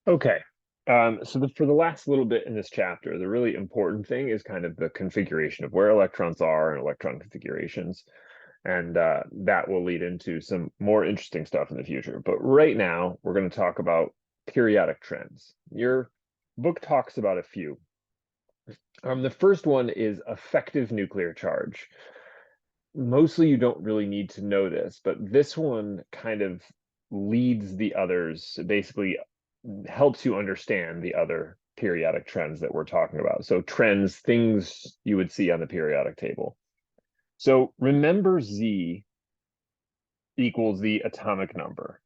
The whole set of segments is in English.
Okay. For the last little bit in this chapter, the really important thing is kind of the configuration of where electrons are and electron configurations. And that will lead into some more interesting stuff in the future. But right now, we're going to talk about periodic trends. Your book talks about a few. The first one is effective nuclear charge. Mostly you don't really need to know this, but this one kind of leads the others, basically helps you understand the other periodic trends that we're talking about. So trends, things you would see on the periodic table. So remember Z equals the atomic number.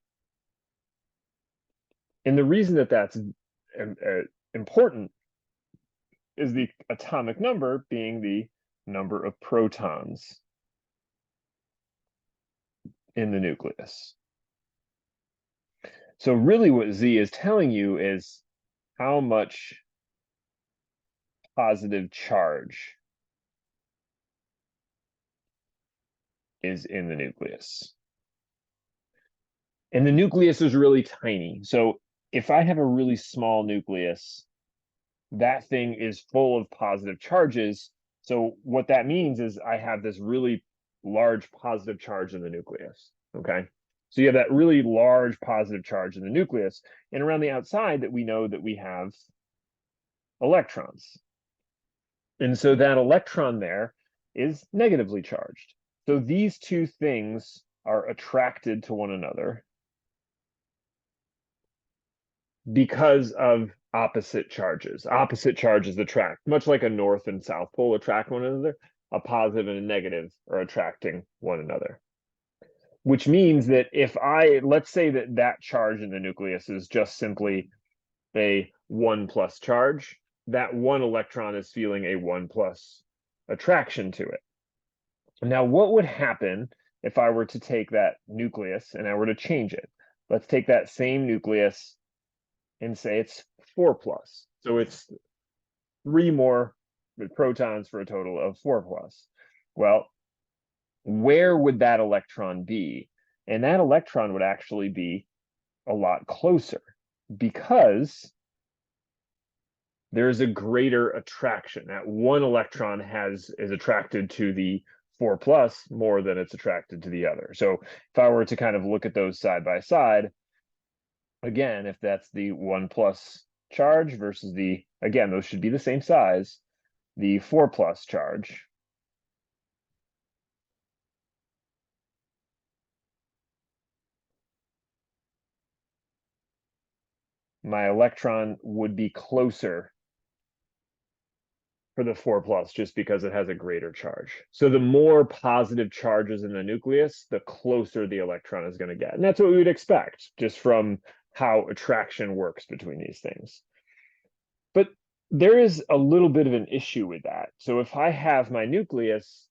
And the reason that that's important is the atomic number being the number of protons in the nucleus. So really what Z is telling you is how much positive charge is in the nucleus. And the nucleus is really tiny. So if I have a really small nucleus, that thing is full of positive charges. So what that means is I have this really large positive charge in the nucleus. Okay. So you have that really large positive charge in the nucleus, and around the outside that we know that we have electrons. And so that electron there is negatively charged. So these two things are attracted to one another because of opposite charges. Opposite charges attract, much like a north and south pole attract one another, a positive and a negative are attracting one another. Which means that if let's say that that charge in the nucleus is just simply a 1 plus charge, that one electron is feeling a 1 plus attraction to it. Now, what would happen if I were to take that nucleus and I were to change it? Let's take that same nucleus and say it's 4 plus. So it's 3 more with protons for a total of 4 plus. Well, where would that electron be? And that electron would actually be a lot closer because there's a greater attraction. That one electron is attracted to the 4 plus more than it's attracted to the other. So if I were to kind of look at those side by side, again, if that's the 1 plus charge versus again, those should be the same size, the 4 plus charge. My electron would be closer for the 4 plus just because it has a greater charge. So the more positive charges in the nucleus, the closer the electron is going to get. And that's what we would expect just from how attraction works between these things. But there is a little bit of an issue with that. So if I have my nucleus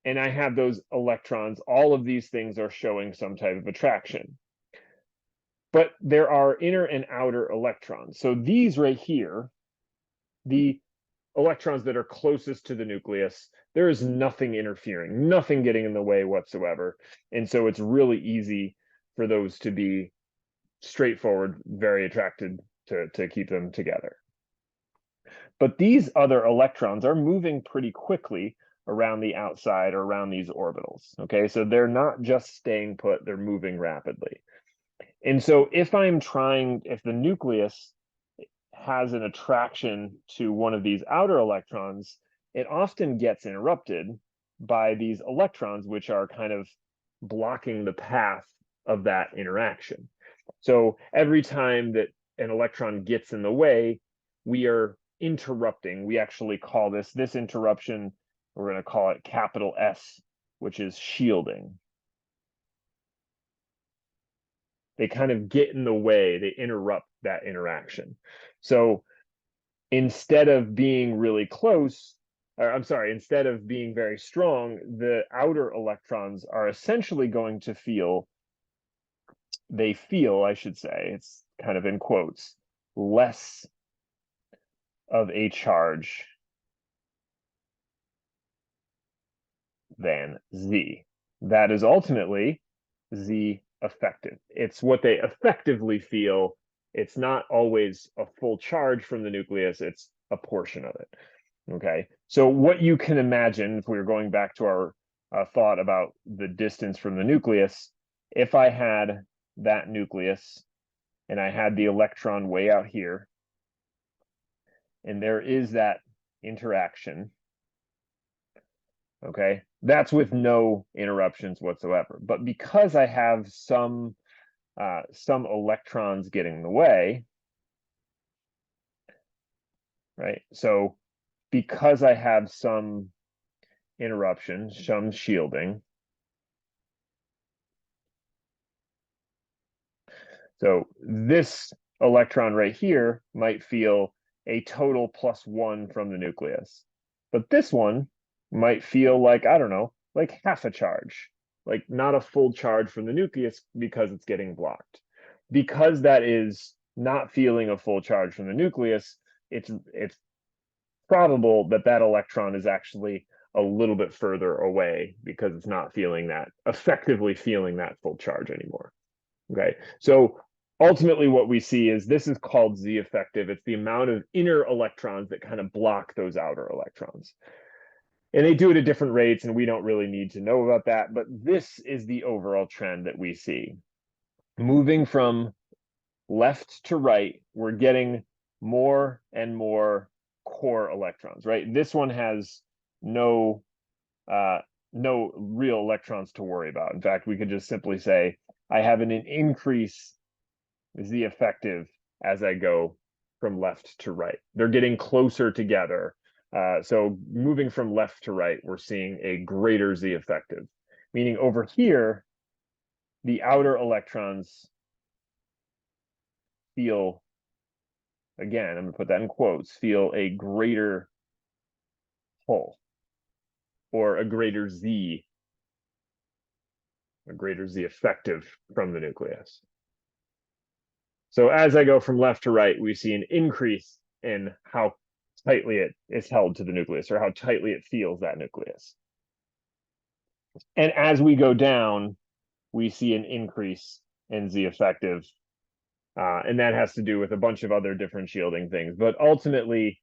and I have those electrons, all of these things are showing some type of attraction. But there are inner and outer electrons. So these right here, the electrons that are closest to the nucleus, there is nothing interfering, nothing getting in the way whatsoever. And so it's really easy for those to be straightforward, very attracted to keep them together. But these other electrons are moving pretty quickly around the outside or around these orbitals. Okay, so they're not just staying put, they're moving rapidly. And so if the nucleus has an attraction to one of these outer electrons, it often gets interrupted by these electrons, which are kind of blocking the path of that interaction. So every time that an electron gets in the way, we are interrupting. We actually call this interruption, we're going to call it capital S, which is shielding. They kind of get in the way, they interrupt that interaction. So instead of being really close, or I'm sorry, instead of being very strong, the outer electrons are essentially going to I should say, it's kind of in quotes, less of a charge than Z. That is ultimately Z effective. It's what they effectively feel It's not always a full charge from the nucleus, it's a portion of it. Okay, so what you can imagine, if we were going back to our thought about the distance from the nucleus, if I had that nucleus and I had the electron way out here, and there is that interaction, okay, that's with no interruptions whatsoever. But because I have some electrons getting in the way, right? So because I have some interruption, some shielding, so this electron right here might feel a total +1 from the nucleus. But this one might feel like, I don't know, like half a charge, like not a full charge from the nucleus because it's getting blocked. Because that is not feeling a full charge from the nucleus, it's probable that that electron is actually a little bit further away because it's not feeling that, effectively feeling that full charge anymore. Okay, so ultimately what we see is this is called Z effective. It's the amount of inner electrons that kind of block those outer electrons. And they do it at different rates, and we don't really need to know about that, but this is the overall trend that we see. Moving from left to right, we're getting more and more core electrons, right? This one has no real electrons to worry about. In fact, we could just simply say I have an increase Z effective as I go from left to right. They're getting closer together. So moving from left to right, we're seeing a greater Z effective, meaning over here, the outer electrons feel, again, I'm going to put that in quotes, feel a greater pull or a greater Z effective from the nucleus. So as I go from left to right, we see an increase in how tightly it is held to the nucleus or how tightly it feels that nucleus. And as we go down, we see an increase in Z effective. And that has to do with a bunch of other different shielding things. But ultimately,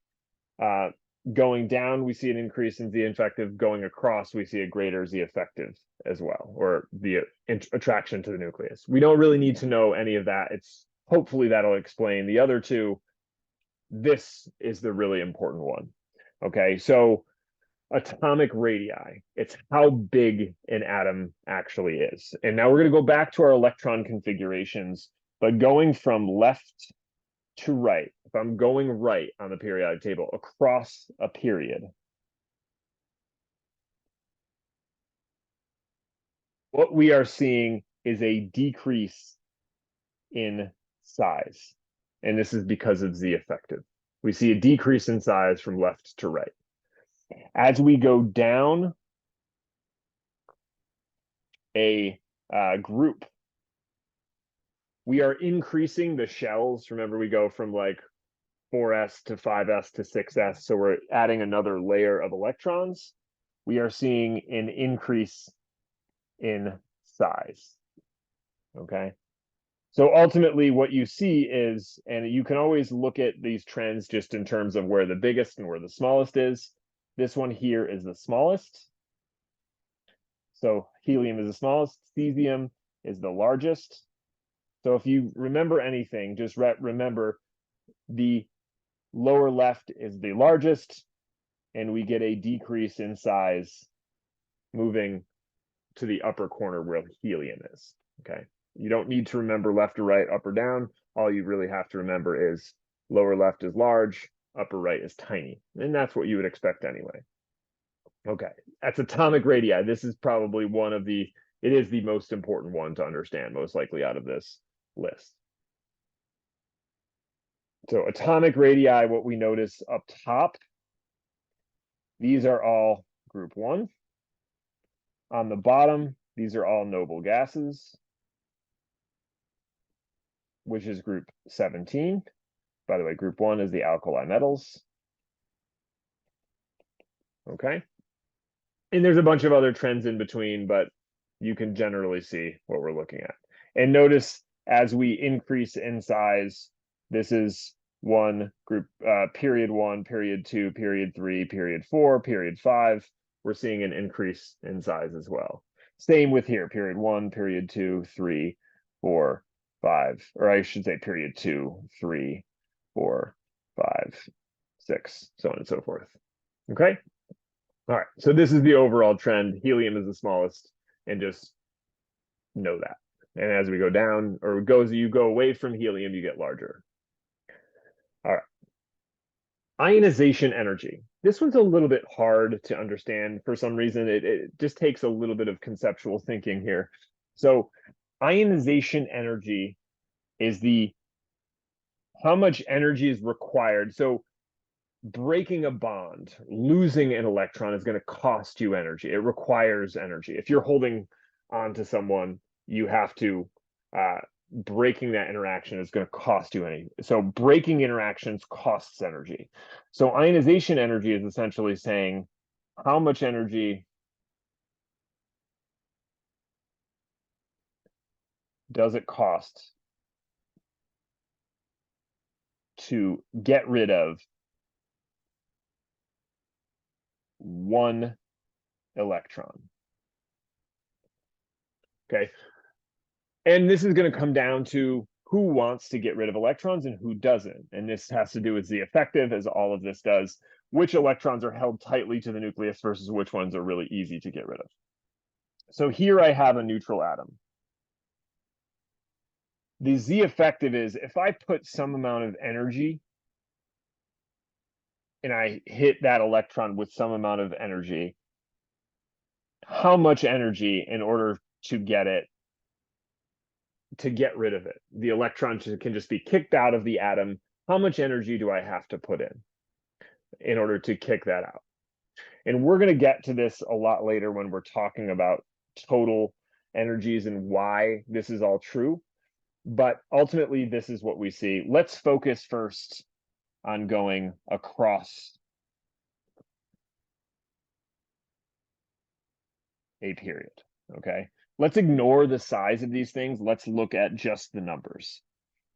going down, we see an increase in Z effective. Going across, we see a greater Z effective as well, or the attraction to the nucleus. We don't really need to know any of that. It's hopefully that'll explain the other two. This is the really important one. Okay, so atomic radii, it's how big an atom actually is. And now we're going to go back to our electron configurations, but going from left to right, if I'm going right on the periodic table across a period, what we are seeing is a decrease in size. And this is because of Z effective. We see a decrease in size from left to right. As we go down a group, we are increasing the shells. Remember, we go from like 4s to 5s to 6s. So we're adding another layer of electrons. We are seeing an increase in size. Okay. So ultimately what you see is, and you can always look at these trends just in terms of where the biggest and where the smallest is. This one here is the smallest. So helium is the smallest, cesium is the largest. So if you remember anything, just remember the lower left is the largest, and we get a decrease in size moving to the upper corner where helium is. Okay. You don't need to remember left or right, up or down. All you really have to remember is lower left is large, upper right is tiny. And that's what you would expect anyway. Okay, that's atomic radii. This is probably one of the, it is the most important one to understand, most likely out of this list. So atomic radii, what we notice up top, these are all group 1. On the bottom, these are all noble gases, which is group 17. By the way, group 1 is the alkali metals. Okay. And there's a bunch of other trends in between, but you can generally see what we're looking at. And notice as we increase in size, This is one group, period 1, period 2, period 3, period 4, period 5. We're seeing an increase in size as well. Same with here, period 1, period 2, 3, 4, 5, or I should say period 2, 3, 4, 5, 6, so on and so forth. Okay. All right. So this is the overall trend. Helium is the smallest, and just know that. And as we go down, or you go away from helium, you get larger. All right. Ionization energy. This one's a little bit hard to understand for some reason. It just takes a little bit of conceptual thinking here. So ionization energy is how much energy is required. So breaking a bond, losing an electron is going to cost you energy. It requires energy. If you're holding on to someone, you have to breaking that interaction is going to cost you energy. So breaking interactions costs energy. So ionization energy is essentially saying how much energy does it cost to get rid of one electron. Okay. And this is going to come down to who wants to get rid of electrons and who doesn't. And this has to do with Z effective, as all of this does, which electrons are held tightly to the nucleus versus which ones are really easy to get rid of. So here I have a neutral atom. The Z effective is if I put some amount of energy and I hit that electron with some amount of energy, how much energy in order to get rid of it? The electron can just be kicked out of the atom. How much energy do I have to put in order to kick that out? And we're going to get to this a lot later when we're talking about total energies and why this is all true. But ultimately, this is what we see. Let's focus first on going across a period, okay? Let's ignore the size of these things. Let's look at just the numbers,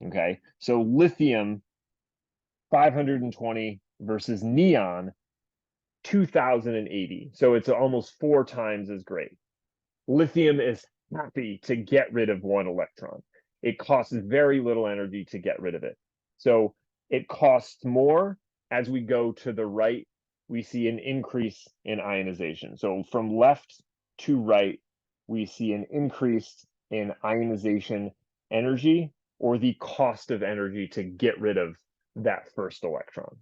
okay? So lithium, 520 versus neon, 2080. So it's almost 4 times as great. Lithium is happy to get rid of one electron. It costs very little energy to get rid of it. So it costs more. As we go to the right, we see an increase in ionization. So from left to right, we see an increase in ionization energy, or the cost of energy to get rid of that first electron.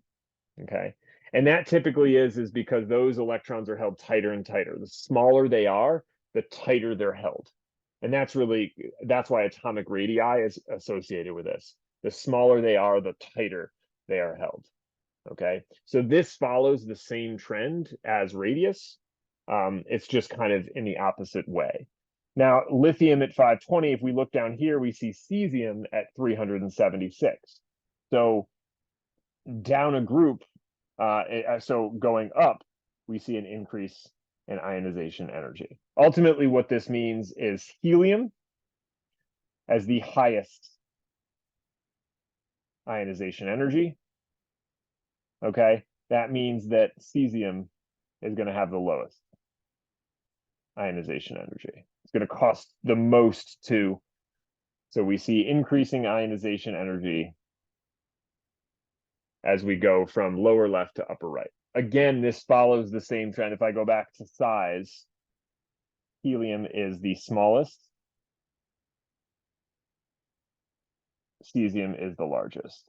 Okay. And that typically is because those electrons are held tighter and tighter. The smaller they are, the tighter they're held. And that's why atomic radii is associated with this. The smaller they are, the tighter they are held. Okay. So this follows the same trend as radius. It's just kind of in the opposite way. Now, lithium at 520, if we look down here, we see cesium at 376. So down a group, so going up, we see an increase in ionization energy. Ultimately, what this means is helium as the highest ionization energy. Okay, that means that cesium is going to have the lowest ionization energy. It's going to cost the most to, so we see increasing ionization energy as we go from lower left to upper right. Again, this follows the same trend. If I go back to size, helium is the smallest, cesium is the largest.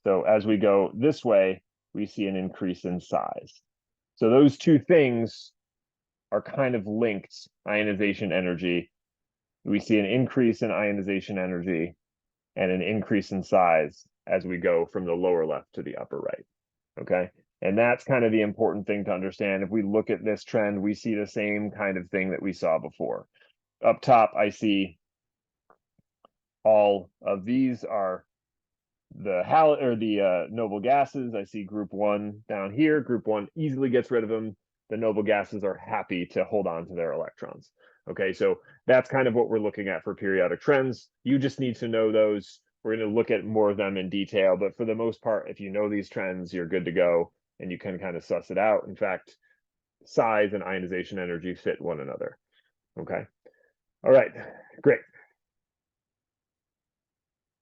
So as we go this way, we see an increase in size. So those two things are kind of linked, ionization energy. We see an increase in ionization energy and an increase in size as we go from the lower left to the upper right, okay? And that's kind of the important thing to understand. If we look at this trend, we see the same kind of thing that we saw before. Up top, I see all of these are the noble gases. I see group 1 down here. Group 1 easily gets rid of them. The noble gases are happy to hold on to their electrons. Okay, so that's kind of what we're looking at for periodic trends. You just need to know those. We're going to look at more of them in detail, but for the most part, if you know these trends, you're good to go and you can kind of suss it out. In fact, size and ionization energy fit one another. Okay. All right, great.